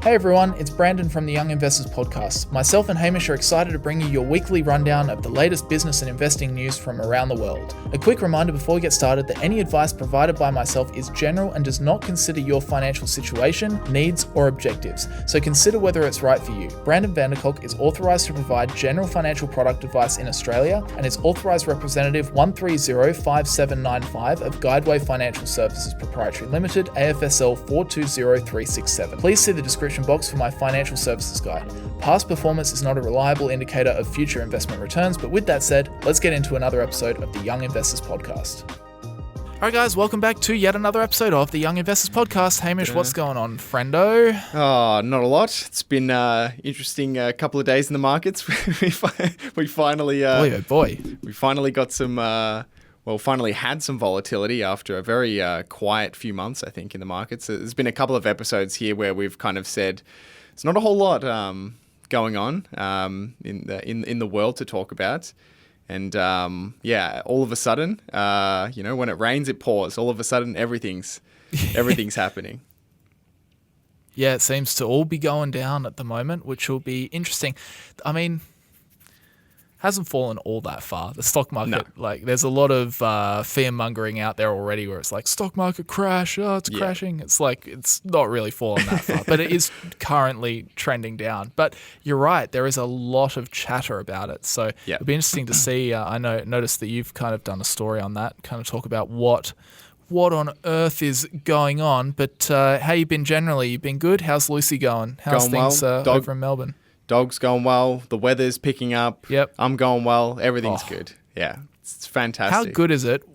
Hey everyone, it's Brandon from the Young Investors Podcast. Myself and Hamish are excited to bring you your weekly rundown of the latest business and investing news from around the world. A quick reminder before we get started that any advice provided by myself is general and does not consider your financial situation, needs, or objectives, so consider whether it's right for you. Brandon Kolk is authorised to provide general financial product advice in Australia and is authorised representative 1305795 of Guideway Financial Services Proprietary Limited, AFSL 420367. Please see the description box for my financial services guide. Past performance is not a reliable indicator of future investment returns, but with that said, let's get into another episode of the Young Investors Podcast. Alright guys, welcome back to yet another episode of the Young Investors Podcast. Hamish, what's going on, friendo? Oh, not a lot. It's been interesting couple of days in the markets. we finally we finally got some finally had some volatility after a very quiet few months, I think, in the markets. There's been a couple of episodes here where we've kind of said it's not a whole lot going on in the world to talk about. And all of a sudden, when it rains, it pours. All of a sudden, everything's happening. Yeah, it seems to all be going down at the moment, which will be interesting. I mean, hasn't fallen all that far. The stock market, there's a lot of fear-mongering out there already where it's like, stock market crash, it's crashing. It's like, it's not really fallen that far, but it is currently trending down. But you're right, there is a lot of chatter about it. So it'll be interesting to see. I noticed that you've kind of done a story on that, kind of talk about what on earth is going on. But how you been generally? You been good? How's Lucy going? How's things over in Melbourne? Dog's going well. The weather's picking up. Yep. I'm going well. Everything's good. Yeah. It's fantastic. How good is it?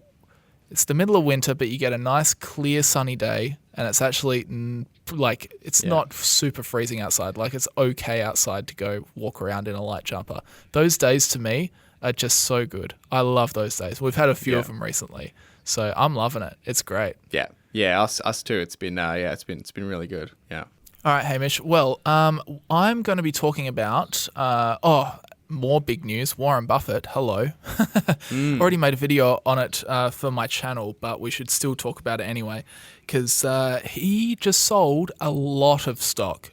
It's the middle of winter, but you get a nice, clear, sunny day, and it's actually not super freezing outside. Like, it's okay outside to go walk around in a light jumper. Those days, to me, are just so good. I love those days. We've had a few of them recently, so I'm loving it. It's great. Yeah. Yeah, us too. It's been it's been really good. Yeah. All right, Hamish. Well, I'm going to be talking about, more big news. Warren Buffett, hello. Already made a video on it for my channel, but we should still talk about it anyway, because he just sold a lot of stock.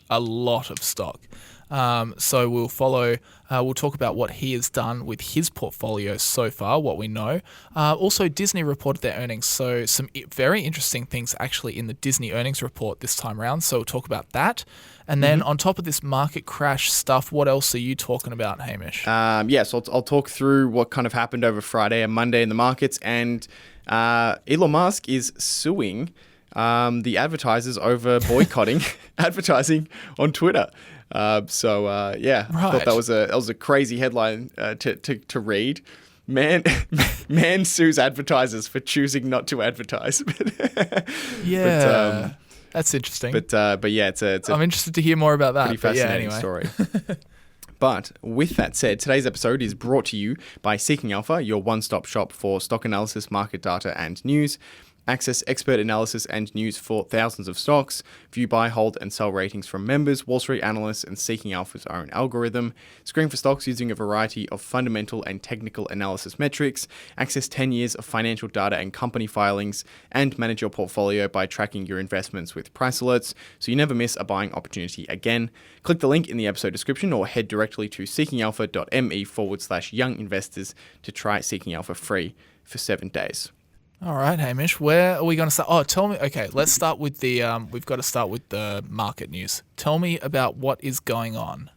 So we'll talk about what he has done with his portfolio so far, what we know. Also, Disney reported their earnings, so some very interesting things actually in the Disney earnings report this time around, so we'll talk about that. And then on top of this market crash stuff, what else are you talking about, Hamish? So I'll talk through what kind of happened over Friday and Monday in the markets, and Elon Musk is suing the advertisers over boycotting advertising on Twitter. I thought that was a crazy headline to read. Man sues advertisers for choosing not to advertise. That's interesting. It's I'm interested to hear more about that. Pretty fascinating story. But with that said, today's episode is brought to you by Seeking Alpha, your one-stop shop for stock analysis, market data, and news. Access expert analysis and news for thousands of stocks. View buy, hold, and sell ratings from members, Wall Street analysts, and Seeking Alpha's own algorithm. Screen for stocks using a variety of fundamental and technical analysis metrics. Access 10 years of financial data and company filings. And manage your portfolio by tracking your investments with price alerts, so you never miss a buying opportunity again. Click the link in the episode description or head directly to seekingalpha.me/young investors to try Seeking Alpha free for 7 days. All right, Hamish, where are we going to start? Oh, tell me. Okay, let's start with the. We've got to start with the market news. Tell me about what is going on.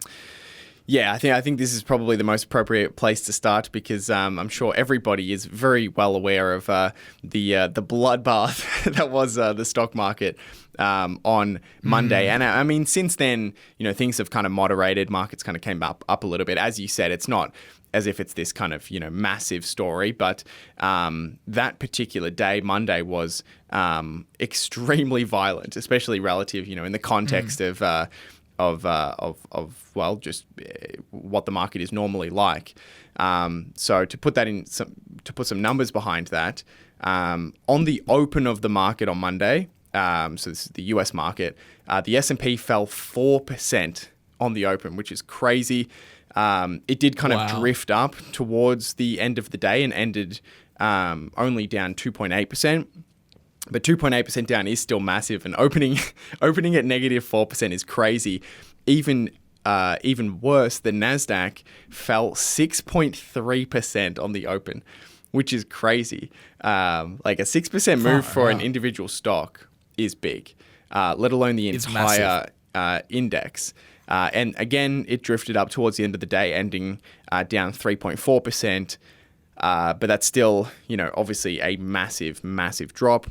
Yeah, I think this is probably the most appropriate place to start because I'm sure everybody is very well aware of the bloodbath that was the stock market on Monday. And I mean, since then, things have kind of moderated. Markets kind of came up a little bit. As you said, it's not as if it's this kind of, massive story. But that particular day, Monday, was extremely violent, especially relative, in the context of just what the market is normally like. So to put some numbers behind that, on the open of the market on Monday, so this is the US market, the S&P fell 4% on the open, which is crazy. It did kind of drift up towards the end of the day and ended only down 2.8%. But 2.8% down is still massive, and opening at negative 4% is crazy. Even worse, the Nasdaq fell 6.3% on the open, which is crazy. Like a 6% move for an individual stock is big, let alone the entire index. And again, it drifted up towards the end of the day, ending down 3.4%. But that's still, obviously a massive, massive drop.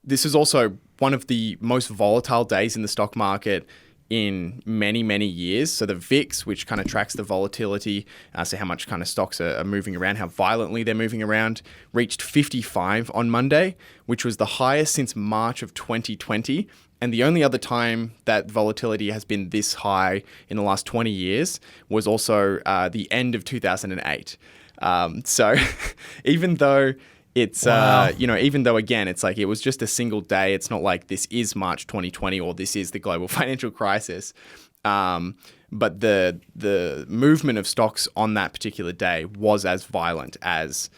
This is also one of the most volatile days in the stock market in many, many years. So the VIX, which kind of tracks the volatility, so how much kind of stocks are moving around, how violently they're moving around, reached 55 on Monday, which was the highest since March of 2020. And the only other time that volatility has been this high in the last 20 years was also the end of 2008. So even though it's, even though, again, it's like it was just a single day. It's not like this is March 2020 or this is the global financial crisis. But the movement of stocks on that particular day was as violent as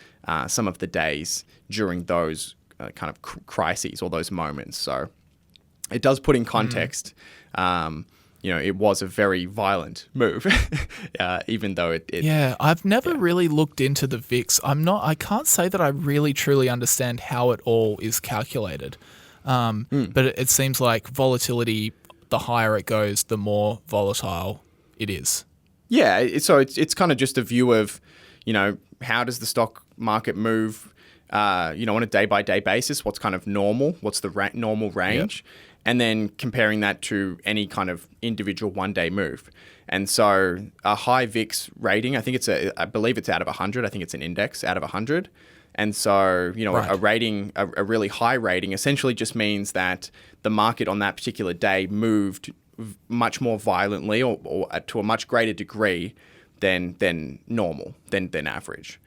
some of the days during those kind of crises or those moments. So it does put in context, it was a very violent move, even though it Yeah, I've never really looked into the VIX. I can't say that I really truly understand how it all is calculated. But it seems like volatility, the higher it goes, the more volatile it is. Yeah, so it's kind of just a view of, how does the stock market move, on a day-by-day basis? What's kind of normal? What's the normal range? Yep. And then comparing that to any kind of individual one-day move. And so a high VIX rating, I believe it's out of 100. I think it's an index out of 100. And so, right. a rating, a really high rating essentially just means that the market on that particular day moved much more violently or to a much greater degree than normal, than average.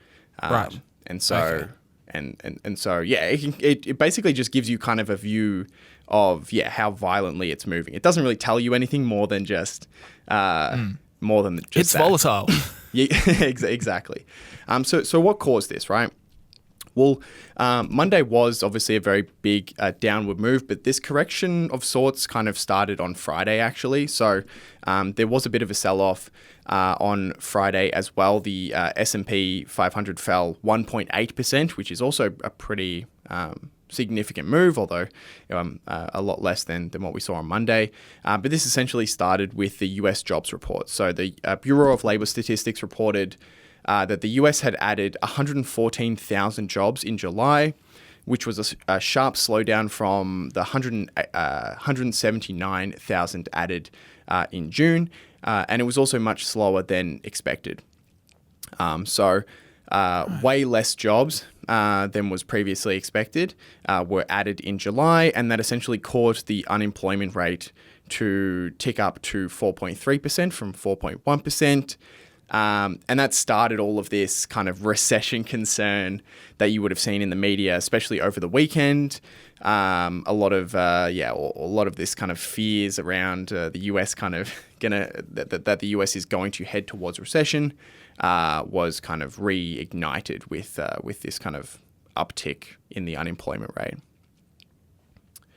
Right. And so, and so, it basically just gives you kind of a view of how violently it's moving. It doesn't really tell you anything more than just it's that. Volatile. Yeah, exactly. So what caused this, right? Well, Monday was obviously a very big downward move, but this correction of sorts kind of started on Friday, actually. So there was a bit of a sell-off on Friday as well. The S&P 500 fell 1.8%, which is also a pretty significant move, although a lot less than what we saw on Monday. But this essentially started with the US jobs report. So the Bureau of Labor Statistics reported that the US had added 114,000 jobs in July, which was a sharp slowdown from the 179,000 added in June. And it was also much slower than expected. Way less jobs than was previously expected were added in July, and that essentially caused the unemployment rate to tick up to 4.3% from 4.1%. And that started all of this kind of recession concern that you would have seen in the media, especially over the weekend. A lot of this kind of fears around the US kind of that the US is going to head towards recession was kind of reignited with this kind of uptick in the unemployment rate.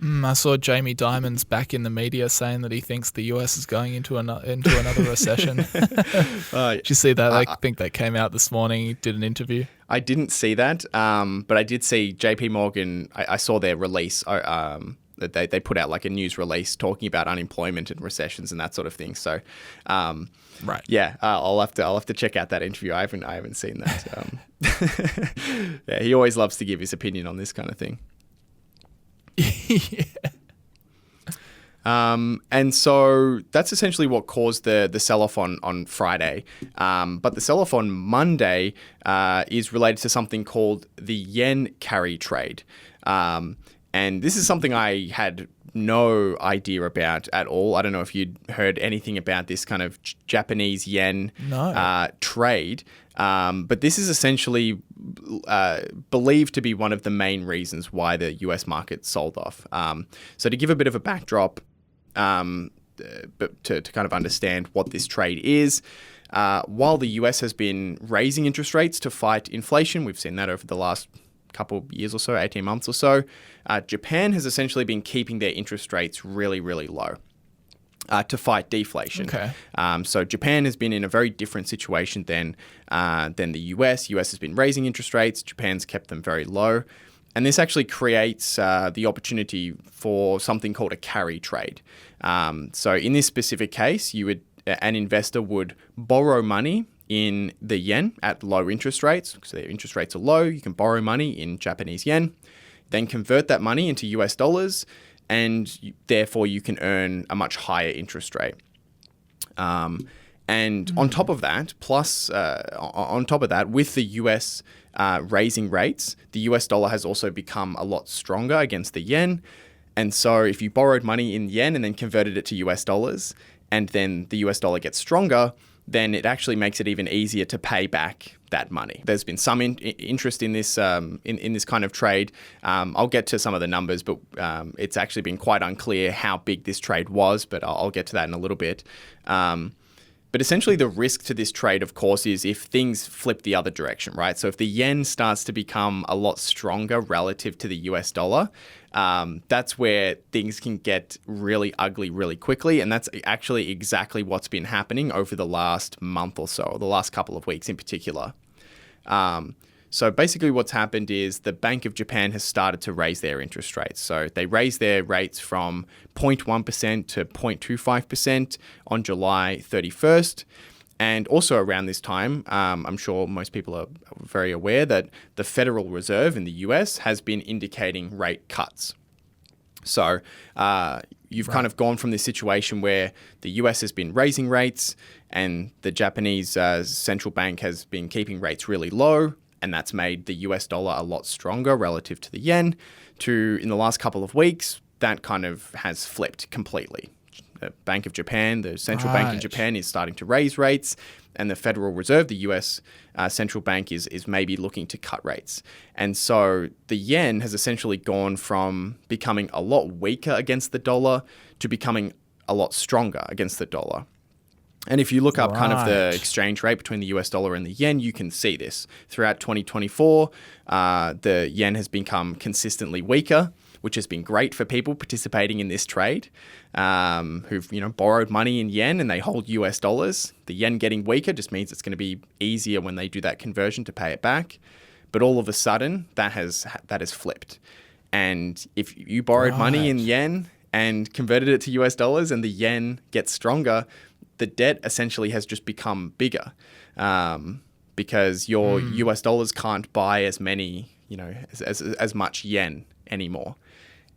I saw Jamie Dimon's back in the media saying that he thinks the US is going into another recession. Did you see that? I think that came out this morning. He did an interview. I didn't see that, but I did see JP Morgan. I saw their release. That they put out like a news release talking about unemployment and recessions and that sort of thing. So, right, yeah, I'll have to check out that interview. I haven't seen that. Yeah, he always loves to give his opinion on this kind of thing. Yeah. And so that's essentially what caused the sell-off on Friday. But the sell-off on Monday is related to something called the yen carry trade. And this is something I had no idea about at all. I don't know if you'd heard anything about this kind of Japanese yen trade. But this is essentially believed to be one of the main reasons why the US market sold off. So to give a bit of a backdrop, but to kind of understand what this trade is, while the US has been raising interest rates to fight inflation, we've seen that over the last couple of years or so, 18 months or so, Japan has essentially been keeping their interest rates really, really low to fight deflation. Okay. So Japan has been in a very different situation than the US. US has been raising interest rates. Japan's kept them very low. And this actually creates the opportunity for something called a carry trade. So in this specific case, an investor would borrow money in the yen at low interest rates. So their interest rates are low. You can borrow money in Japanese yen, then convert that money into US dollars, and therefore you can earn a much higher interest rate. And on top of that, with the US raising rates, the US dollar has also become a lot stronger against the yen. And so if you borrowed money in yen and then converted it to US dollars, and then the US dollar gets stronger, then it actually makes it even easier to pay back that money. There's been some interest in this in this kind of trade. I'll get to some of the numbers, but it's actually been quite unclear how big this trade was, but I'll get to that in a little bit. But essentially the risk to this trade, of course, is if things flip the other direction, right? So if the yen starts to become a lot stronger relative to the US dollar, that's where things can get really ugly really quickly. And that's actually exactly what's been happening over the last month or so, or the last couple of weeks in particular. So basically what's happened is the Bank of Japan has started to raise their interest rates. So they raised their rates from 0.1% to 0.25% on July 31st. And also around this time, I'm sure most people are very aware that the Federal Reserve in the US has been indicating rate cuts. So you've kind of gone from this situation where the US has been raising rates and the Japanese central bank has been keeping rates really low. And that's made the US dollar a lot stronger relative to the yen, to in the last couple of weeks, that kind of has flipped completely. The Bank of Japan, the central bank in Japan, is starting to raise rates, and the Federal Reserve, the US central bank, is maybe looking to cut rates. And so the yen has essentially gone from becoming a lot weaker against the dollar to becoming a lot stronger against the dollar. And if you look up kind of the exchange rate between the US dollar and the yen, you can see this. Throughout 2024, the yen has become consistently weaker, which has been great for people participating in this trade who've borrowed money in yen and they hold US dollars. The yen getting weaker just means it's going to be easier when they do that conversion to pay it back. But all of a sudden, that has flipped. And if you borrowed money in yen and converted it to US dollars and the yen gets stronger, the debt essentially has just become bigger because your US dollars can't buy as many, as much yen anymore.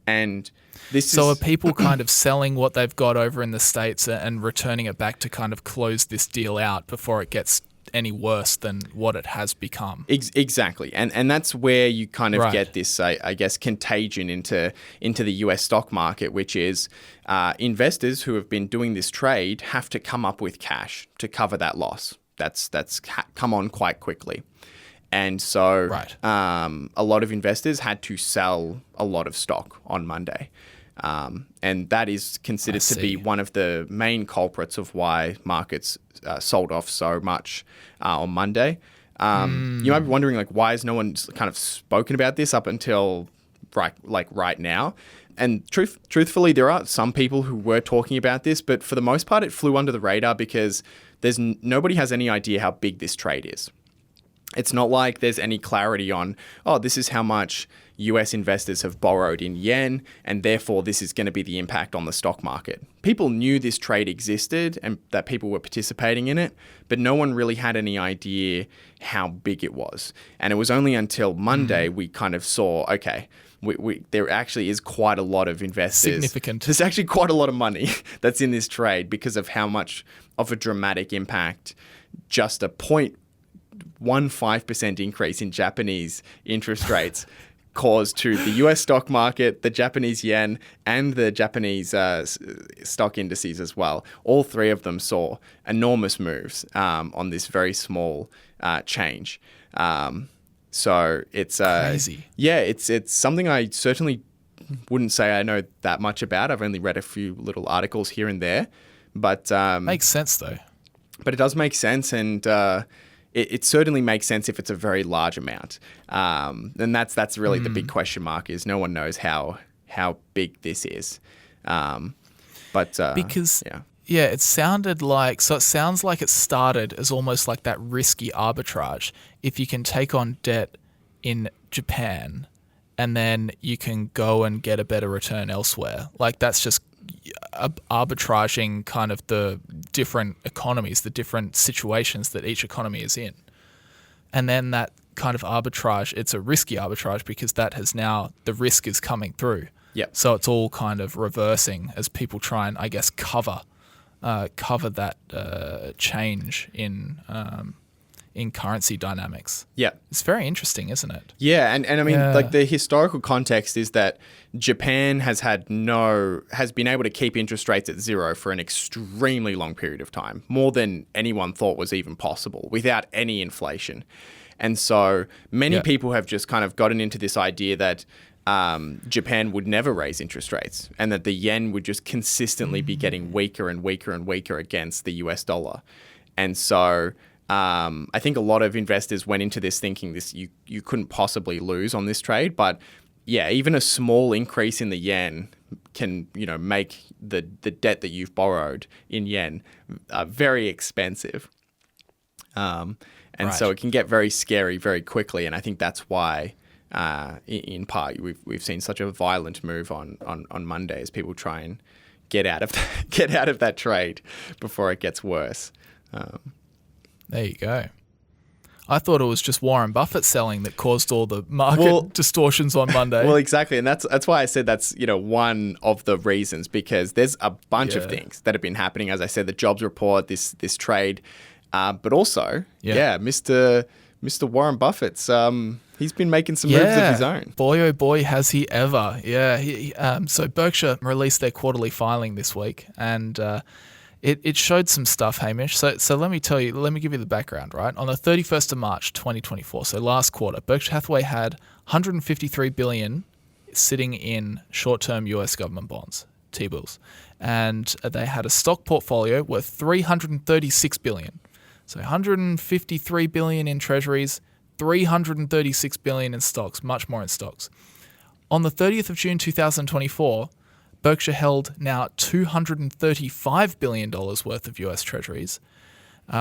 And So are people kind of selling what they've got over in the States and returning it back to kind of close this deal out before it gets any worse than what it has become? Exactly. And that's where you kind of get this, I guess, contagion into the US stock market, which is investors who have been doing this trade have to come up with cash to cover that loss. That's come on quite quickly. And so a lot of investors had to sell a lot of stock on Monday. And that is considered to be one of the main culprits of why markets sold off so much on Monday. You might be wondering, why has no one kind of spoken about this up until right now? And truthfully, there are some people who were talking about this, but for the most part, it flew under the radar because nobody has any idea how big this trade is. It's not like there's any clarity on, this is how much US investors have borrowed in yen, and therefore this is going to be the impact on the stock market. People knew this trade existed and that people were participating in it, but no one really had any idea how big it was. And it was only until Monday we kind of saw, okay, there actually is quite a lot of investors. Significant. There's actually quite a lot of money that's in this trade because of how much of a dramatic impact just a 0.15% increase in Japanese interest rates caused to the US stock market, the Japanese yen, and the Japanese stock indices as well. All three of them saw enormous moves on this very small change. So it's crazy. Yeah, it's something I certainly wouldn't say I know that much about. I've only read a few little articles here and there, but makes sense though. But it does make sense, and it certainly makes sense if it's a very large amount. And that's really the big question mark, is no one knows how big this is. Because it sounded like, so it sounds like it started as almost like that risky arbitrage. If you can take on debt in Japan and then you can go and get a better return elsewhere, like that's just arbitraging kind of the different economies, the different situations that each economy is in. And then that kind of arbitrage, it's a risky arbitrage because that has now, the risk is coming through. Yep. So it's all kind of reversing as people try and, I guess, cover that change in currency dynamics. Yeah. It's very interesting, isn't it? Yeah, and I mean, like the historical context is that Japan has been able to keep interest rates at zero for an extremely long period of time, more than anyone thought was even possible, without any inflation. And so many people have just kind of gotten into this idea that Japan would never raise interest rates, and that the yen would just consistently be getting weaker and weaker and weaker against the US dollar. And so I think a lot of investors went into this thinking you couldn't possibly lose on this trade. But yeah, even a small increase in the yen can, make the debt that you've borrowed in yen very expensive. So it can get very scary very quickly. And I think that's why in part we've seen such a violent move on Monday as people try and get out of that trade before it gets worse. There you go. I thought it was just Warren Buffett selling that caused all the market distortions on Monday. Well, exactly, and that's why I said that's one of the reasons, because there's a bunch of things that have been happening. As I said, the jobs report, this trade, but also Mr. Warren Buffett's he's been making some moves of his own. Boy, oh boy, has he ever. Yeah. So Berkshire released their quarterly filing this week, and it showed some stuff, Hamish. So let me give you the background, right? On the 31st of March, 2024, so last quarter, Berkshire Hathaway had $153 billion sitting in short-term US government bonds, T-bills. And they had a stock portfolio worth $336 billion. So $153 billion in treasuries, $336 billion in stocks, much more in stocks. On the 30th of June 2024, Berkshire held now $235 billion worth of US treasuries,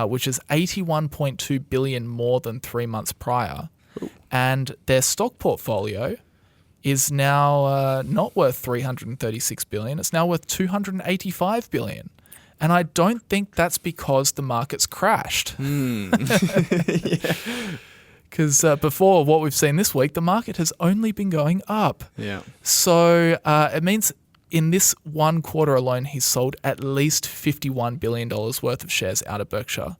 which is $81.2 billion more than 3 months prior. Ooh. And their stock portfolio is now not worth $336 billion. It's now worth $285 billion. And I don't think that's because the market's crashed. Because before, what we've seen this week, the market has only been going up. Yeah. So it means in this one quarter alone, he's sold at least $51 billion worth of shares out of Berkshire.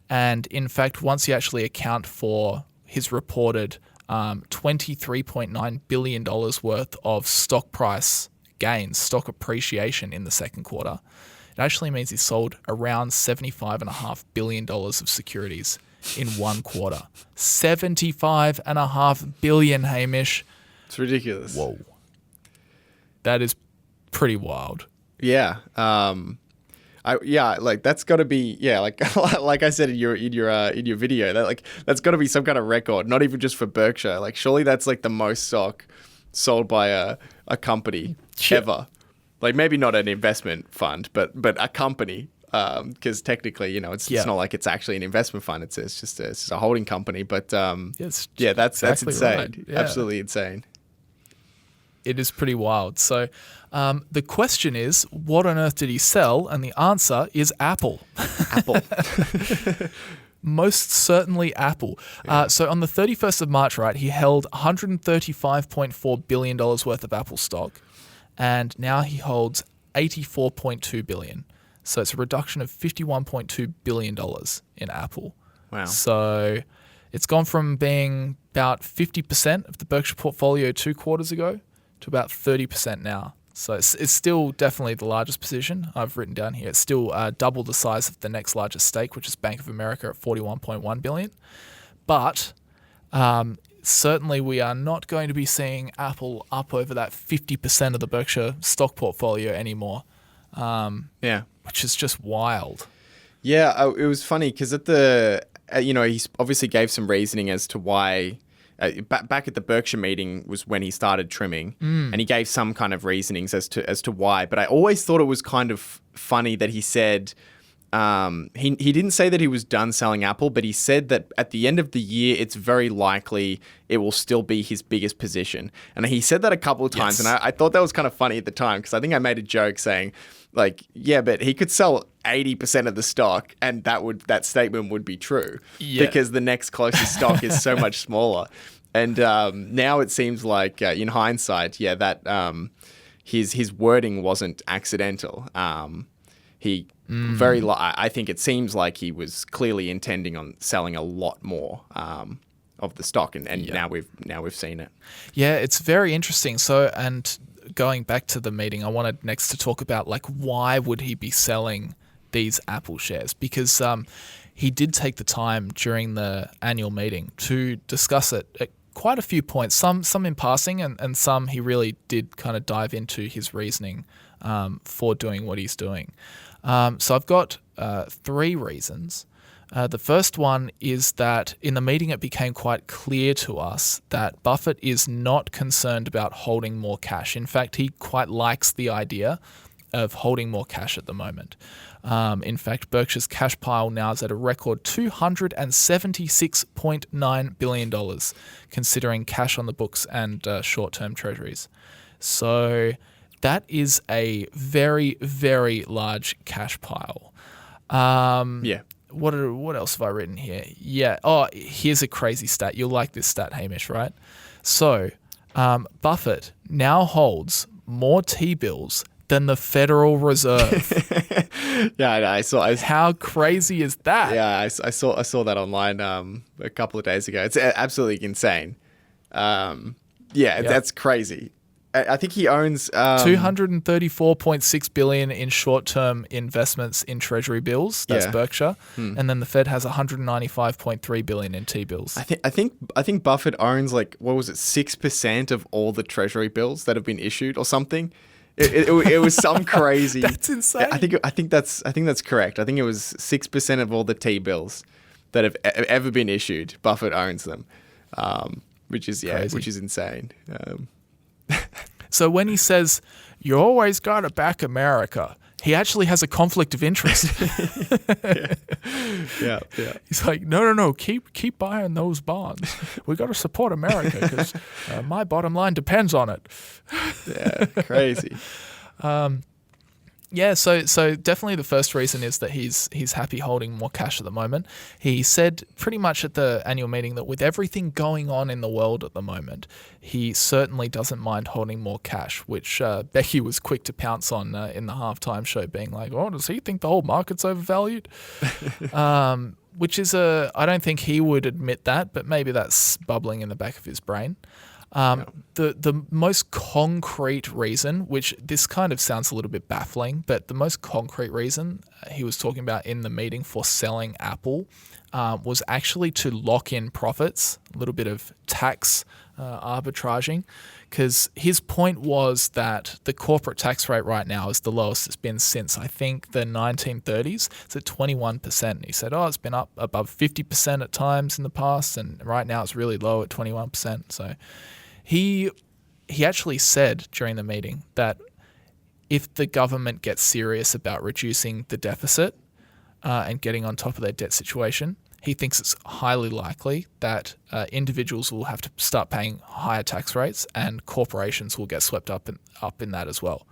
And in fact, once you actually account for his reported $23.9 billion worth of stock price gains, stock appreciation in the second quarter, it actually means he sold around $75.5 billion of securities in one quarter. $75.5 billion, Hamish. It's ridiculous. Whoa. That is pretty wild. Yeah. That's got to be like I said in your video, that's got to be some kind of record, not even just for Berkshire. Like surely that's like the most stock sold by a company ever. Like maybe not an investment fund, but a company. Because technically, it's not like it's actually an investment fund. It's just a holding company. But that's insane. Right. Yeah. Absolutely insane. It is pretty wild. So the question is, what on earth did he sell? And the answer is Apple. Apple. Most certainly Apple. Yeah. So on the 31st of March, right, he held $135.4 billion worth of Apple stock. And now he holds $84.2 billion. So it's a reduction of $51.2 billion in Apple. Wow. So it's gone from being about 50% of the Berkshire portfolio 2 quarters ago to about 30% now. So it's still definitely the largest position I've written down here. It's still double the size of the next largest stake, which is Bank of America at $41.1 billion. But certainly we are not going to be seeing Apple up over that 50% of the Berkshire stock portfolio anymore. Which is just wild. Yeah, it was funny because at the he obviously gave some reasoning as to why. Back at the Berkshire meeting was when he started trimming, and he gave some kind of reasonings as to why. But I always thought it was kind of funny that he said he didn't say that he was done selling Apple, but he said that at the end of the year, it's very likely it will still be his biggest position. And he said that a couple of times, and I thought that was kind of funny at the time because I think I made a joke saying, like, yeah, but he could sell 80% of the stock, and that statement would be true because the next closest stock is so much smaller. And now it seems like, in hindsight, that his wording wasn't accidental. I think it seems like he was clearly intending on selling a lot more of the stock, and now we've seen it. Yeah, it's very interesting. So, and going back to the meeting, I wanted next to talk about like why would he be selling these Apple shares? Because he did take the time during the annual meeting to discuss it at quite a few points, some in passing, and some he really did kind of dive into his reasoning for doing what he's doing. So I've got 3 reasons. The first one is that in the meeting it became quite clear to us that Buffett is not concerned about holding more cash. In fact, he quite likes the idea of holding more cash at the moment. In fact, Berkshire's cash pile now is at a record $276.9 billion, considering cash on the books and short-term treasuries. So that is a very, very large cash pile. What else have I written here? Yeah. Oh, here's a crazy stat. You'll like this stat, Hamish, right? So Buffett now holds more T-bills than the Federal Reserve. I saw. How crazy is that? Yeah, I saw that online a couple of days ago. It's absolutely insane. That's crazy. I think he owns $234.6 billion in short-term investments in Treasury bills. That's Berkshire, and then the Fed has $195.3 billion in T-bills. I think Buffett owns 6% of all the Treasury bills that have been issued or something. It was some crazy. That's insane. I think that's correct. I think it was 6% of all the T-bills that have ever been issued. Buffett owns them, which is insane. So when he says, "You always got to back America," he actually has a conflict of interest. Yeah. He's like, no, keep buying those bonds. We got to support America because my bottom line depends on it. Yeah, crazy. So definitely the first reason is that he's happy holding more cash at the moment. He said pretty much at the annual meeting that with everything going on in the world at the moment, he certainly doesn't mind holding more cash, which Becky was quick to pounce on in the halftime show, being like, "Oh, does he think the whole market's overvalued?" Which is I don't think he would admit that, but maybe that's bubbling in the back of his brain. The most concrete reason, which this kind of sounds a little bit baffling, but the most concrete reason he was talking about in the meeting for selling Apple was actually to lock in profits, a little bit of tax arbitraging, because his point was that the corporate tax rate right now is the lowest it's been since, I think, the 1930s. It's at 21%. He said, it's been up above 50% at times in the past, and right now it's really low at 21%. So he actually said during the meeting that if the government gets serious about reducing the deficit and getting on top of their debt situation, he thinks it's highly likely that individuals will have to start paying higher tax rates and corporations will get swept up in that as well.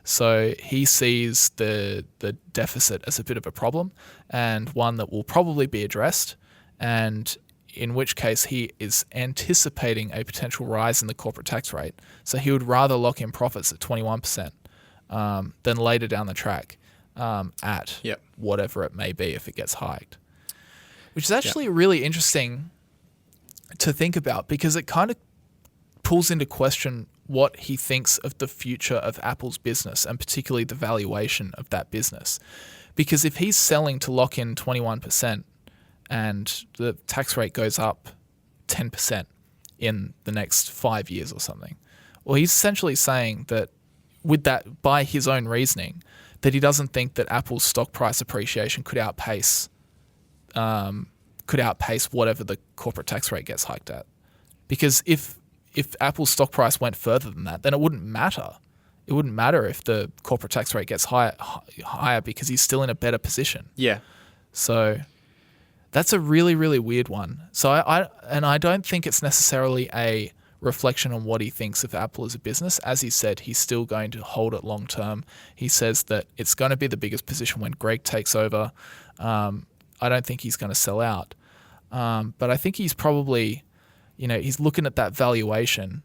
So he sees the deficit as a bit of a problem and one that will probably be addressed, and in which case he is anticipating a potential rise in the corporate tax rate. So he would rather lock in profits at 21% than later down the track at whatever it may be if it gets hiked. Which is actually really interesting to think about, because it kind of pulls into question what he thinks of the future of Apple's business, and particularly the valuation of that business. Because if he's selling to lock in 21% and the tax rate goes up 10% in the next 5 years or something, well, he's essentially saying that with that, by his own reasoning, that he doesn't think that Apple's stock price appreciation could outpace could outpace whatever the corporate tax rate gets hiked at. Because if Apple's stock price went further than that, then it wouldn't matter. It wouldn't matter if the corporate tax rate gets higher because he's still in a better position. Yeah. So that's a really, really weird one. So I don't think it's necessarily a reflection on what he thinks of Apple as a business. As he said, he's still going to hold it long term. He says that it's going to be the biggest position when Greg takes over. I don't think he's going to sell out. But I think he's probably, he's looking at that valuation,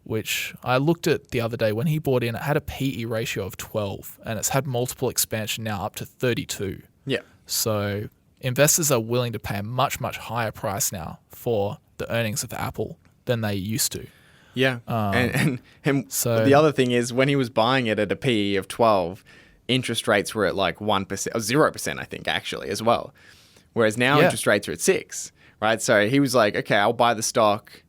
which I looked at the other day when he bought in. It had a PE ratio of 12, and it's had multiple expansion now up to 32. Yeah. So investors are willing to pay a much, much higher price now for the earnings of Apple than they used to. Yeah. And so the other thing is, when he was buying it at a PE of 12, interest rates were at like 1% or 0%, I think, actually, as well. Whereas now interest rates are at 6%, right? So he was like, okay, I'll buy the stock,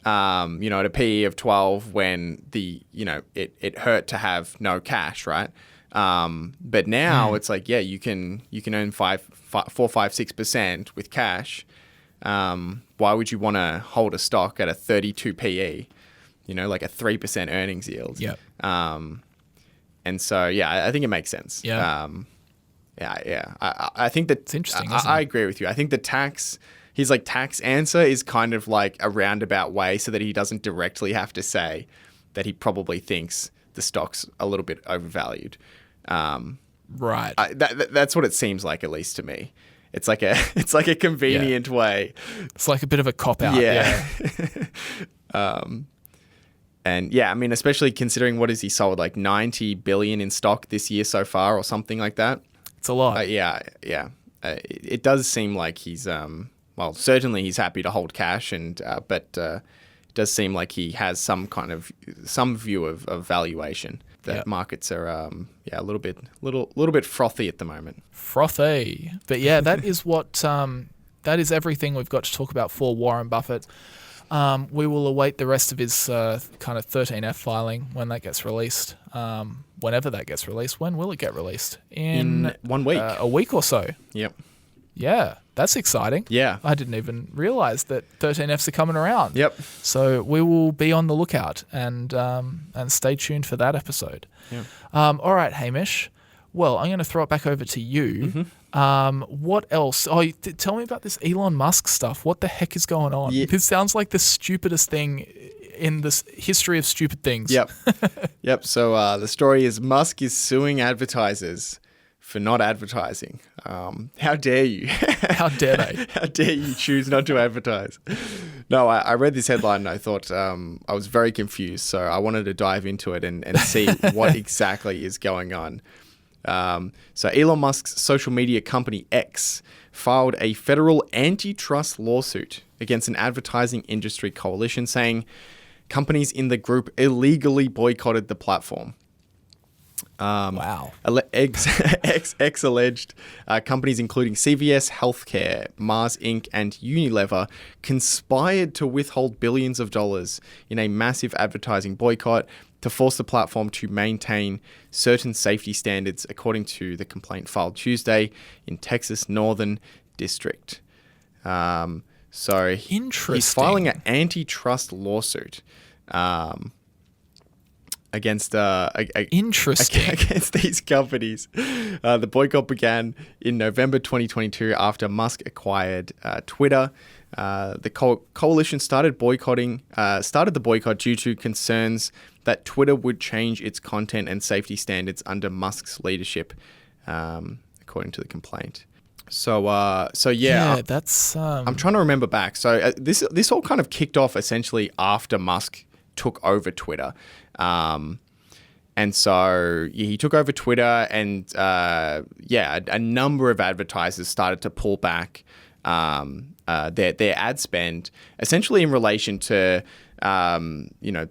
at a PE of 12 when it hurt to have no cash, right? But now it's like, you can earn 4, 5, 6% with cash. Why would you want to hold a stock at a 32 PE, like a 3% earnings yield? Yeah. And so, I think it makes sense. Yeah. I think that it's interesting. I agree with you. I think his tax answer is kind of like a roundabout way so that he doesn't directly have to say that he probably thinks the stock's a little bit overvalued. Right. That's what it seems like, at least to me. It's like a convenient way. It's like a bit of a cop out. Yeah. And I mean, especially considering what has he sold, like 90 billion in stock this year so far, or something like that. It's a lot. It does seem like he's certainly he's happy to hold cash, but it does seem like he has some view of valuation. That markets are a little bit frothy at the moment. Frothy, but that is what that is everything we've got to talk about for Warren Buffett. We will await the rest of his kind of 13F filing when that gets released. Whenever that gets released. When will it get released? In 1 week. A week or so. Yep. Yeah, that's exciting. Yeah. I didn't even realize that 13Fs are coming around. Yep. So we will be on the lookout and stay tuned for that episode. Yeah. All right, Hamish. Well, I'm going to throw it back over to you. Mm-hmm. What else? Oh, tell me about this Elon Musk stuff. What the heck is going on? Yeah. This sounds like the stupidest thing in this history of stupid things. Yep. Yep. So the story is Musk is suing advertisers for not advertising. How dare you? How dare they? How dare you choose not to advertise? No, I read this headline and I thought I was very confused. So I wanted to dive into it and see what exactly is going on. So Elon Musk's social media company X filed a federal antitrust lawsuit against an advertising industry coalition, saying companies in the group illegally boycotted the platform. Wow. X alleged companies including CVS Healthcare, Mars Inc. and Unilever conspired to withhold billions of dollars in a massive advertising boycott to force the platform to maintain certain safety standards, according to the complaint filed Tuesday in Texas Northern District. So he's filing an antitrust lawsuit against against these companies. The boycott began in November 2022 after Musk acquired Twitter. The coalition started the boycott due to concerns that Twitter would change its content and safety standards under Musk's leadership, according to the complaint. So that's. I'm trying to remember back. So this all kind of kicked off essentially after Musk took over Twitter. And so he took over Twitter and, a number of advertisers started to pull back their ad spend, essentially in relation to,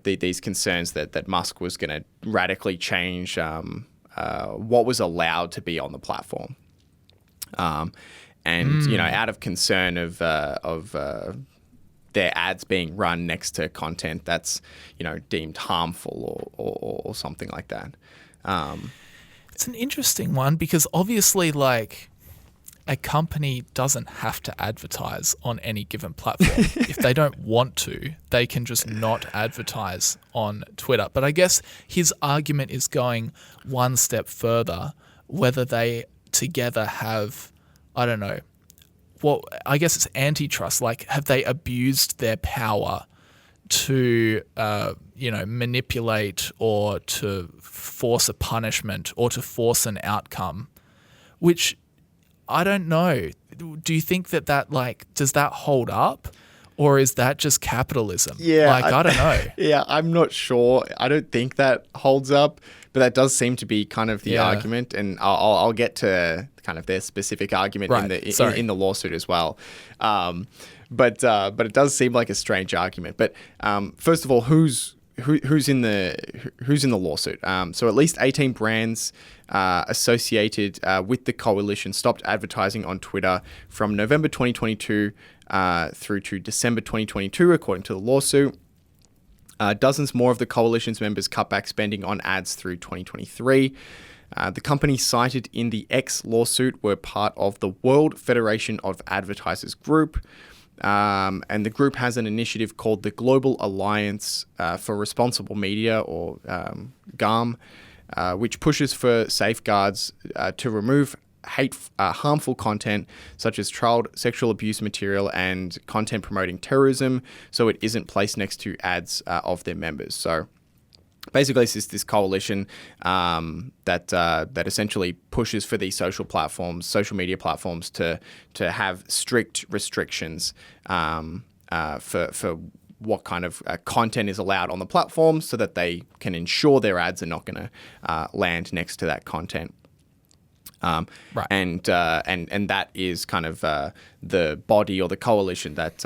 these concerns that Musk was going to radically change what was allowed to be on the platform. Out of concern of their ads being run next to content that's, deemed harmful or something like that. It's an interesting one because obviously, a company doesn't have to advertise on any given platform. If they don't want to, they can just not advertise on Twitter. But I guess his argument is going one step further, whether they together have, I don't know, well, I guess it's antitrust. Like, have they abused their power to, manipulate or to force a punishment or to force an outcome, which I don't know. Do you think that does that hold up, or is that just capitalism? Yeah. I don't know. Yeah, I'm not sure. I don't think that holds up, but that does seem to be kind of the argument, and I'll get to kind of their specific argument in the lawsuit as well. But it does seem like a strange argument. But first of all, who's in the lawsuit? So at least 18 brands associated with the coalition stopped advertising on Twitter from November 2022 through to December 2022, according to the lawsuit. Dozens more of the coalition's members cut back spending on ads through 2023. The companies cited in the X lawsuit were part of the World Federation of Advertisers group. And the group has an initiative called the Global Alliance for Responsible Media, or GARM, which pushes for safeguards to remove harmful content such as child sexual abuse material and content promoting terrorism, so it isn't placed next to ads of their members. So basically, it's this coalition that essentially pushes for these social media platforms to have strict restrictions for what kind of content is allowed on the platform, so that they can ensure their ads are not going to land next to that content. Right. And that is kind of the body or the coalition that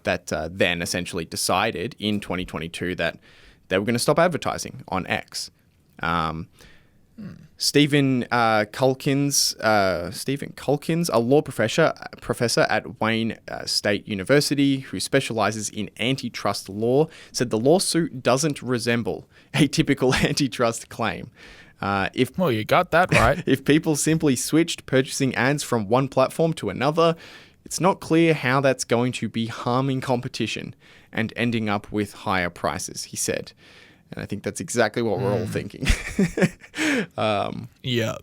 then essentially decided in 2022 that they were going to stop advertising on X. Stephen Kolkins, a law professor at Wayne State University who specializes in antitrust law, said the lawsuit doesn't resemble a typical antitrust claim. Well, you got that right. If people simply switched purchasing ads from one platform to another, it's not clear how that's going to be harming competition and ending up with higher prices, he said. And I think that's exactly what we're all thinking. Yeah.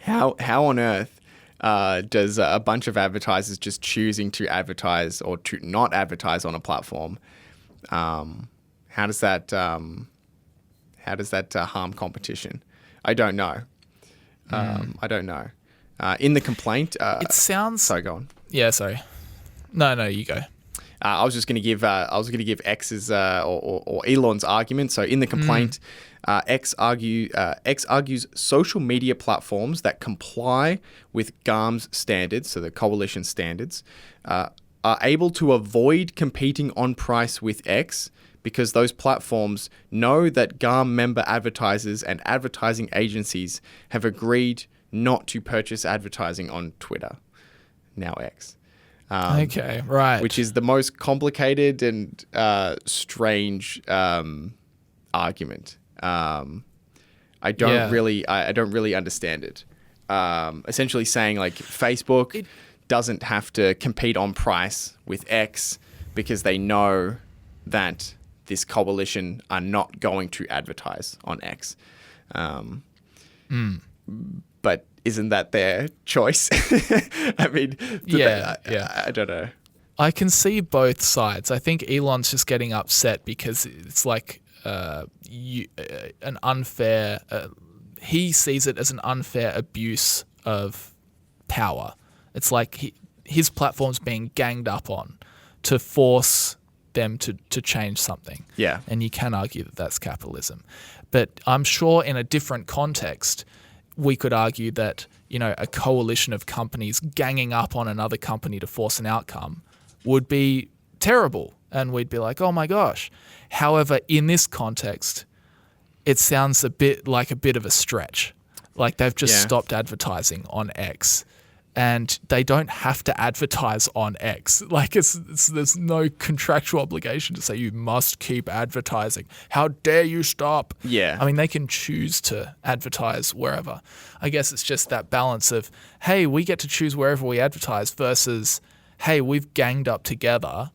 How on earth does a bunch of advertisers just choosing to advertise or to not advertise on a platform, how does that harm competition? I don't know. I don't know. In the complaint, It sounds. Sorry, go on. Yeah, sorry. No, you go. I was going to give X's or Elon's argument. So in the complaint, X argues social media platforms that comply with GARM's standards, so the coalition standards, are able to avoid competing on price with X because those platforms know that GARM member advertisers and advertising agencies have agreed not to purchase advertising on Twitter, now X. Okay, right. Which is the most complicated and strange argument. I don't really understand it. Essentially saying like Facebook doesn't have to compete on price with X because they know that this coalition are not going to advertise on X. But isn't that their choice? I mean, I don't know. I can see both sides. I think Elon's just getting upset because it's like an unfair. He sees it as an unfair abuse of power. It's like his platform's being ganged up on to force them to change something. Yeah. And you can argue that that's capitalism. But I'm sure in a different context, we could argue that, a coalition of companies ganging up on another company to force an outcome would be terrible. And we'd be like, oh my gosh. However, in this context, it sounds a bit of a stretch. Like they've just stopped advertising on X. and they don't have to advertise on X. Like there's no contractual obligation to say you must keep advertising. How dare you stop? Yeah. I mean, they can choose to advertise wherever. I guess it's just that balance of, hey, we get to choose wherever we advertise versus, hey, we've ganged up together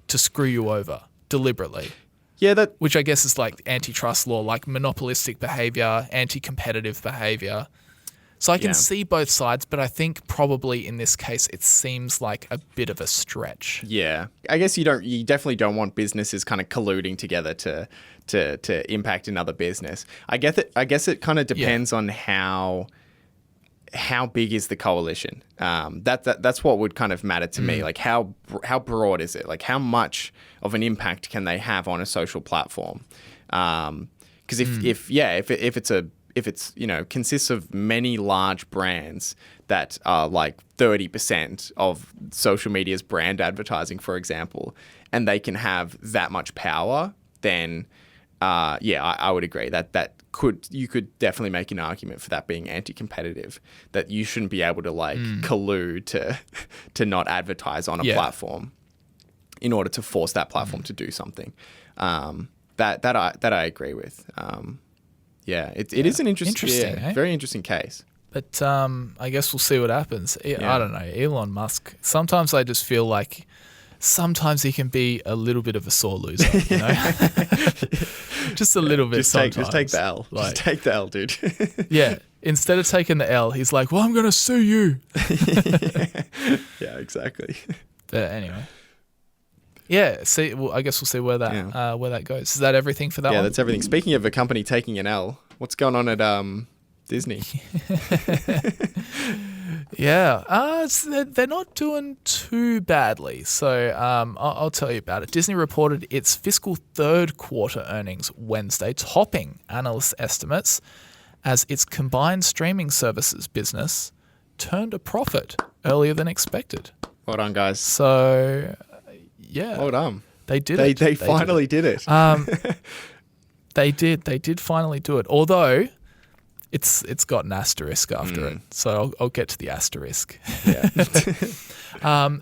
to screw you over deliberately. Yeah, which I guess is like antitrust law, like monopolistic behavior, anti-competitive behavior. So I can see both sides, but I think probably in this case it seems like a bit of a stretch. Yeah, I guess you definitely don't want businesses kind of colluding together to impact another business. I guess it kind of depends on how big is the coalition. That's what would kind of matter to me. Like how broad is it? Like how much of an impact can they have on a social platform? Because if it's consists of many large brands that are like 30% of social media's brand advertising, for example, and they can have that much power, then I would agree that you could definitely make an argument for that being anti-competitive, that you shouldn't be able to collude to not advertise on a platform in order to force that platform to do something. That I agree with. It is an interesting very interesting case. But I guess we'll see what happens. I don't know. Elon Musk, sometimes I just feel like sometimes he can be a little bit of a sore loser, just a little bit sometimes. Just take the L. Just take the L, dude. Yeah. Instead of taking the L, he's like, well, I'm going to sue you. Yeah, exactly. But anyway. Yeah, I guess we'll see where that goes. Is that everything for that one? Yeah, that's everything. Speaking of a company taking an L, what's going on at Disney? Yeah, they're not doing too badly. So I'll tell you about it. Disney reported its fiscal third quarter earnings Wednesday, topping analyst estimates as its combined streaming services business turned a profit earlier than expected. Well done, guys. So... yeah. Hold on. They did it. They finally did it. They did. They did finally do it. Although it's got an asterisk after it. So I'll get to the asterisk. Yeah.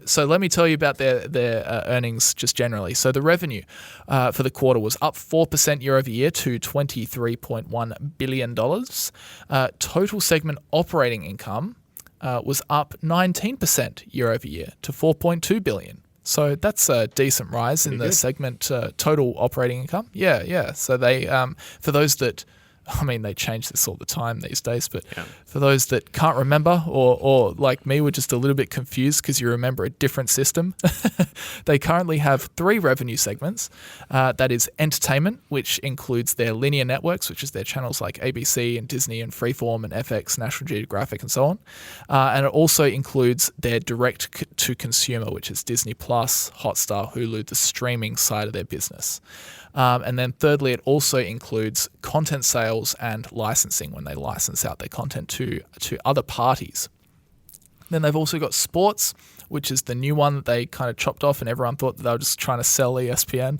So let me tell you about their earnings just generally. So the revenue for the quarter was up 4% year over year to $23.1 billion. Total segment operating income was up 19% year over year to $4.2 billion. So that's a decent rise in the segment total operating income. Yeah. So they, for those that, I mean, they change this all the time these days, but for those that can't remember or like me, were just a little bit confused because you remember a different system, they currently have 3 revenue segments. That is entertainment, which includes their linear networks, which is their channels like ABC and Disney and Freeform and FX, National Geographic and so on. And it also includes their direct-to-consumer, which is Disney+, Hotstar, Hulu, the streaming side of their business. And then thirdly, it also includes content sales and licensing when they license out their content to other parties. Then they've also got sports, which is the new one that they kind of chopped off and everyone thought that they were just trying to sell ESPN.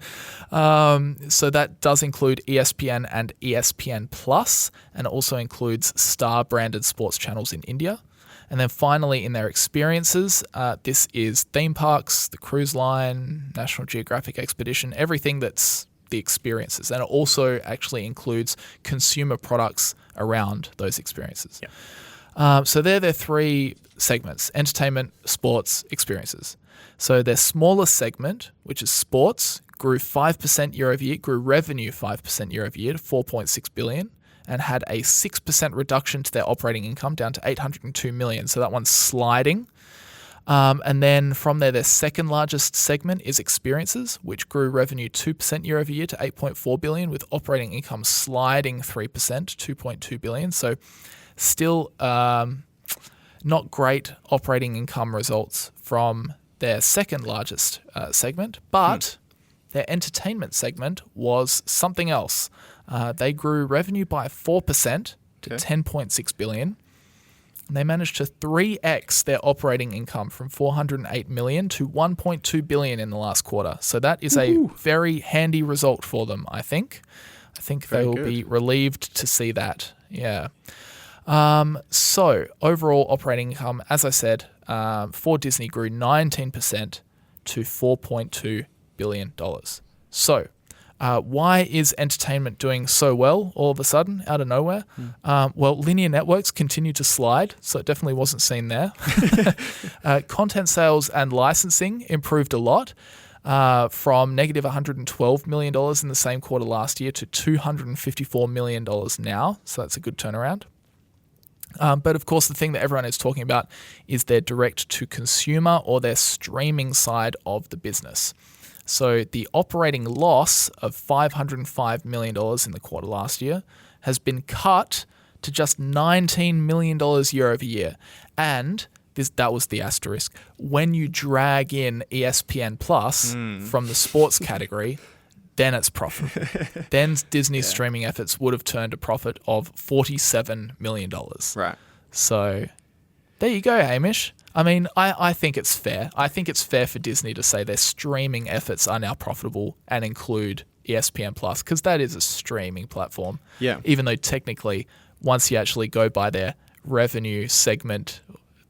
So that does include ESPN and ESPN Plus, and it also includes Star-branded sports channels in India. And then finally, in their experiences, this is theme parks, the cruise line, National Geographic Expedition, everything that's the experiences. And it also actually includes consumer products around those experiences. So they're their 3 segments: entertainment, sports, experiences. So their smallest segment, which is sports, grew 5% year over year, grew revenue 5% year over year to $4.6 billion, and had a 6% reduction to their operating income down to $802 million. So that one's sliding. And then from there, their second largest segment is experiences, which grew revenue 2% year over year to $8.4 billion, with operating income sliding 3% to $2.2 billion. So still not great operating income results from their second largest segment, but their entertainment segment was something else. They grew revenue by 4% to $10.6 billion. And they managed to 3x their operating income from $408 million to $1.2 billion in the last quarter. So that is a very handy result for them, I think. I think they will be relieved to see that. Yeah. So overall operating income, as I said, for Disney grew 19% to $4.2 billion. So why is entertainment doing so well all of a sudden out of nowhere? Well, linear networks continue to slide, so it definitely wasn't seen there. Content sales and licensing improved a lot, from negative $112 million in the same quarter last year to $254 million now, so that's a good turnaround. But of course, the thing that everyone is talking about is their direct-to-consumer or their streaming side of the business. So the operating loss of $505 million in the quarter last year has been cut to just $19 million year over year. And that was the asterisk. When you drag in ESPN Plus from the sports category, then it's profitable. Then Disney's streaming efforts would have turned a profit of $47 million. Right. So there you go, Hamish. I mean, I think it's fair. I think it's fair for Disney to say their streaming efforts are now profitable and include ESPN Plus, because that is a streaming platform. Yeah. Even though technically, once you actually go by their revenue segment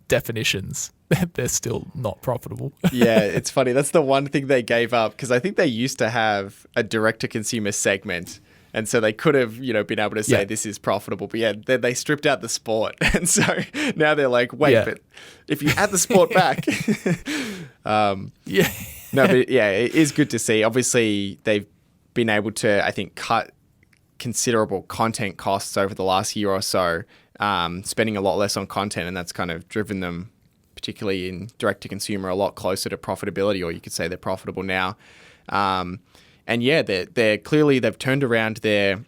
definitions, they're still not profitable. Yeah, it's funny. That's the one thing they gave up, because I think they used to have a direct-to-consumer segment. And so they could have, been able to say this is profitable. But yeah, they stripped out the sport. And so now they're like, wait, but if you add the sport back. No, but yeah, it is good to see. Obviously, they've been able to, I think, cut considerable content costs over the last year or so, spending a lot less on content. And that's kind of driven them, particularly in direct-to-consumer, a lot closer to profitability, or you could say they're profitable now. And yeah, they're clearly, they've turned around their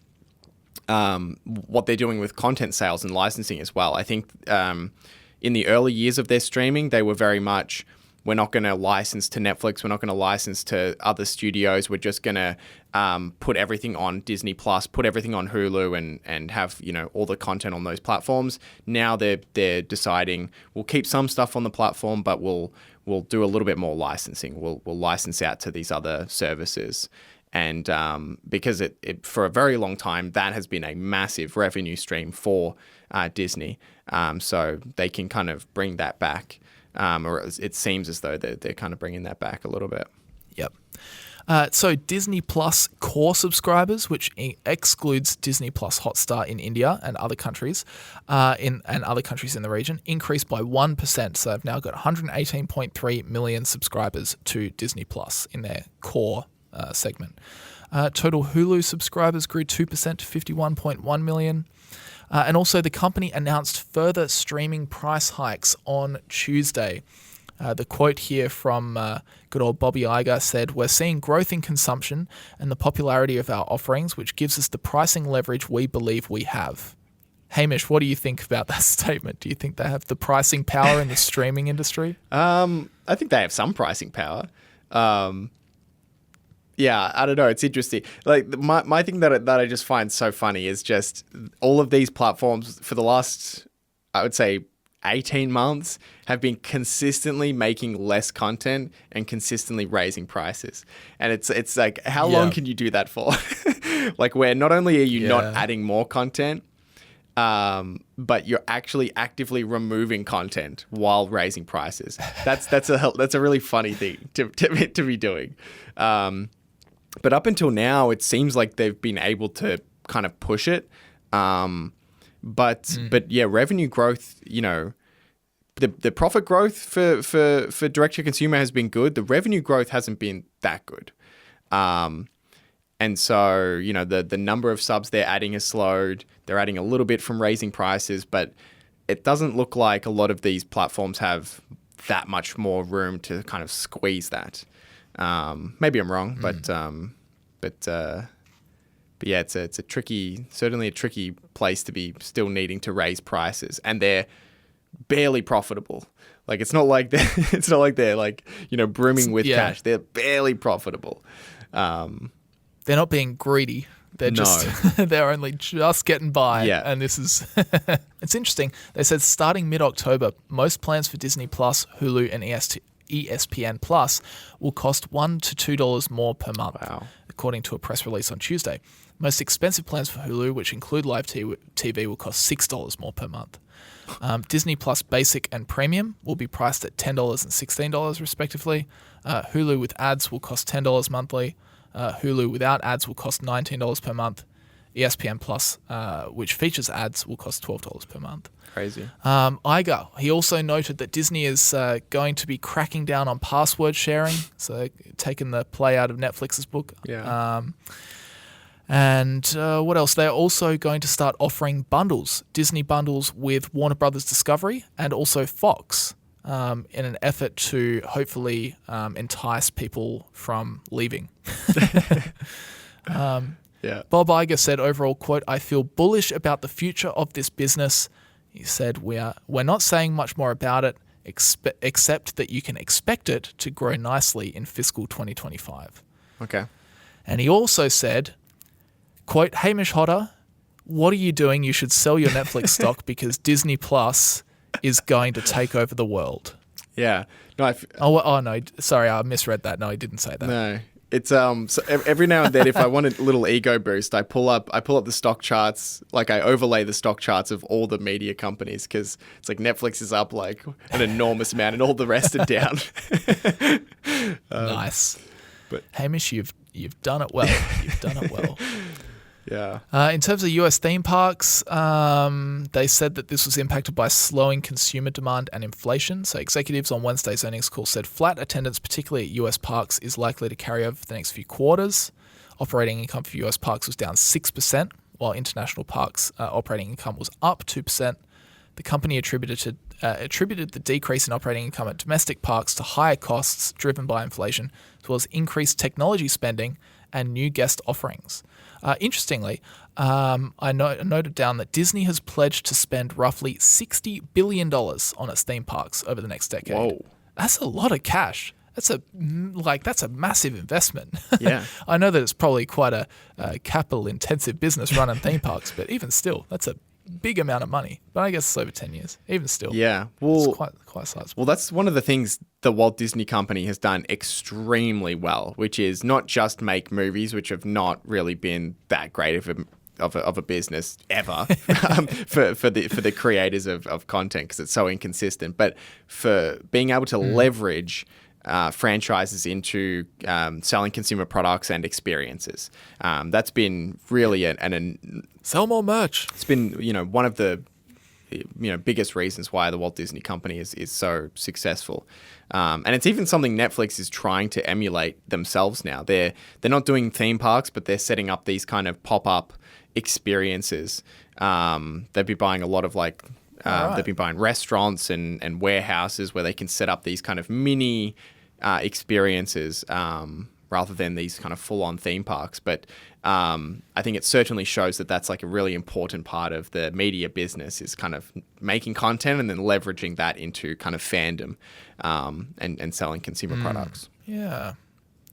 what they're doing with content sales and licensing as well. I think in the early years of their streaming, they were very much, we're not going to license to Netflix, we're not going to license to other studios, we're just going to put everything on Disney Plus, put everything on Hulu, and have all the content on those platforms. Now they're deciding we'll keep some stuff on the platform, but we'll do a little bit more licensing. We'll license out to these other services. And because it for a very long time, that has been a massive revenue stream for Disney. So they can kind of bring that back. Or it seems as though they're kind of bringing that back a little bit. Yep. So Disney Plus core subscribers, which excludes Disney Plus Hotstar in India and other countries, and other countries in the region, increased by 1%. So they've now got 118.3 million subscribers to Disney Plus in their core segment. Total Hulu subscribers grew 2% to 51.1 million. And also the company announced further streaming price hikes on Tuesday. The quote here from good old Bobby Iger said, "We're seeing growth in consumption and the popularity of our offerings, which gives us the pricing leverage we believe we have." Hamish, what do you think about that statement? Do you think they have the pricing power in the streaming industry? I think they have some pricing power. Yeah, I don't know. It's interesting. Like my thing that I just find so funny is just all of these platforms for the last, I would say, 18 months have been consistently making less content and consistently raising prices. And it's like, how long can you do that for? Like, where not only are you not adding more content, but you're actually actively removing content while raising prices. That's a really funny thing to be doing. But up until now, it seems like they've been able to kind of push it. But yeah, revenue growth, the profit growth for direct to consumer has been good. The revenue growth hasn't been that good. And so, the number of subs they're adding has slowed. They're adding a little bit from raising prices, but it doesn't look like a lot of these platforms have that much more room to kind of squeeze that. Maybe I'm wrong, but yeah, it's certainly a tricky place to be still needing to raise prices, and they're barely profitable. Like it's not like they're like brimming with cash. They're barely profitable. They're not being greedy. They're just they're only just getting by. Yeah. And this is it's interesting. They said starting mid-October, most plans for Disney Plus, Hulu, and ESPN Plus will cost $1 to $2 more per month, according to a press release on Tuesday. Most expensive plans for Hulu, which include live TV, will cost $6 more per month. Disney Plus Basic and Premium will be priced at $10 and $16 respectively. Hulu with ads will cost $10 monthly. Hulu without ads will cost $19 per month. ESPN Plus, which features ads, will cost $12 per month. Crazy. Iger, he also noted that Disney is going to be cracking down on password sharing, so taking the play out of Netflix's book. Yeah. And what else? They're also going to start offering bundles, Disney bundles with Warner Brothers Discovery and also Fox, in an effort to hopefully entice people from leaving. Bob Iger said overall, quote, "I feel bullish about the future of this business." He said, we're not saying much more about it, except that you can expect it to grow nicely in fiscal 2025. Okay. And he also said, quote, "Hamish Hodder, what are you doing? You should sell your Netflix stock because Disney Plus is going to take over the world." Yeah. No. No. Sorry, I misread that. No, he didn't say that. No. It's so every now and then, if I want a little ego boost, I pull up the stock charts, like I overlay the stock charts of all the media companies, because it's like Netflix is up like an enormous amount and all the rest are down. Nice. But Hamish, you've done it well. You've done it well. Yeah. In terms of US theme parks, they said that this was impacted by slowing consumer demand and inflation. So executives on Wednesday's earnings call said flat attendance, particularly at US parks, is likely to carry over for the next few quarters. Operating income for US parks was down 6%, while international parks operating income was up 2%. The company attributed the decrease in operating income at domestic parks to higher costs driven by inflation, as well as increased technology spending and new guest offerings. Interestingly, I noted down that Disney has pledged to spend roughly $60 billion on its theme parks over the next decade. Whoa. That's a lot of cash. That's a massive investment. Yeah. I know that it's probably quite a capital-intensive business running theme parks, but even still, that's a big amount of money. But I guess it's over 10 years. Even still. Yeah. Well, it's quite sizable. Well, that's one of the things the Walt Disney Company has done extremely well, which is not just make movies, which have not really been that great of a business ever for the creators of content, because it's so inconsistent, but for being able to leverage franchises into selling consumer products and experiences. That's been really sell more merch. It's been one of the biggest reasons why the Walt Disney Company is so successful. And it's even something Netflix is trying to emulate themselves now. They're not doing theme parks, but they're setting up these kind of pop-up experiences. They'd be buying a lot of they've been buying restaurants and warehouses where they can set up these kind of mini experiences rather than these kind of full-on theme parks. But I think it certainly shows that that's like a really important part of the media business, is kind of making content and then leveraging that into kind of fandom and selling consumer products. Yeah,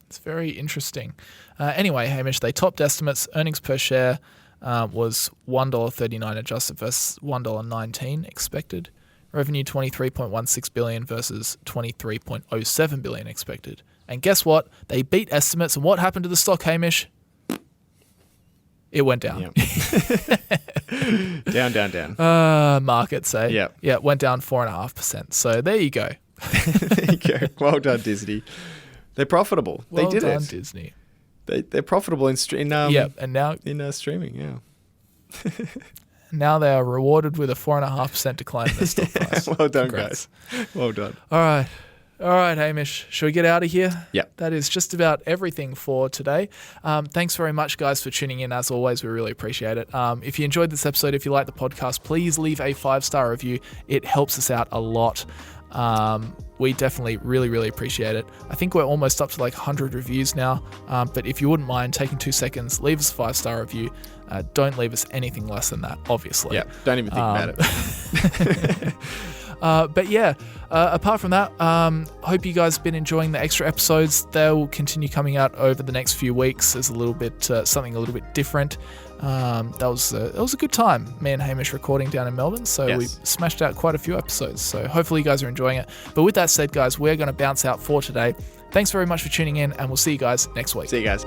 it's very interesting. Anyway, Hamish, they topped estimates. Earnings per share was $1.39 adjusted versus $1.19 expected. Revenue $23.16 billion versus $23.07 billion expected. And guess what? They beat estimates. And what happened to the stock, Hamish? It went down. Yep. down. Markets, eh? Yep. Yeah, it went down 4.5%. So there you go. There you go. Well done, Disney. They're profitable. They did it. Well done, Disney. They're profitable in streaming. And now in streaming. Yeah. Now they are rewarded with a 4.5% decline in their stock price. Well done, Congrats. guys. Well done. All right, Hamish. Should we get out of here? Yeah. That is just about everything for today. Thanks very much, guys, for tuning in. As always, we really appreciate it. If you enjoyed this episode, if you like the podcast, please leave a 5-star review. It helps us out a lot. We definitely really appreciate it. I think we're almost up to like 100 reviews now. But if you wouldn't mind taking 2 seconds, leave us a 5-star review. Don't leave us anything less than that, obviously. Yeah, don't even think about it. But yeah, apart from that, hope you guys have been enjoying the extra episodes. They will continue coming out over the next few weeks as a little bit something a little bit different. That was a good time, me and Hamish recording down in Melbourne. So we smashed out quite a few episodes. So hopefully you guys are enjoying it. But with that said, guys, we're going to bounce out for today. Thanks very much for tuning in, and we'll see you guys next week. See you guys.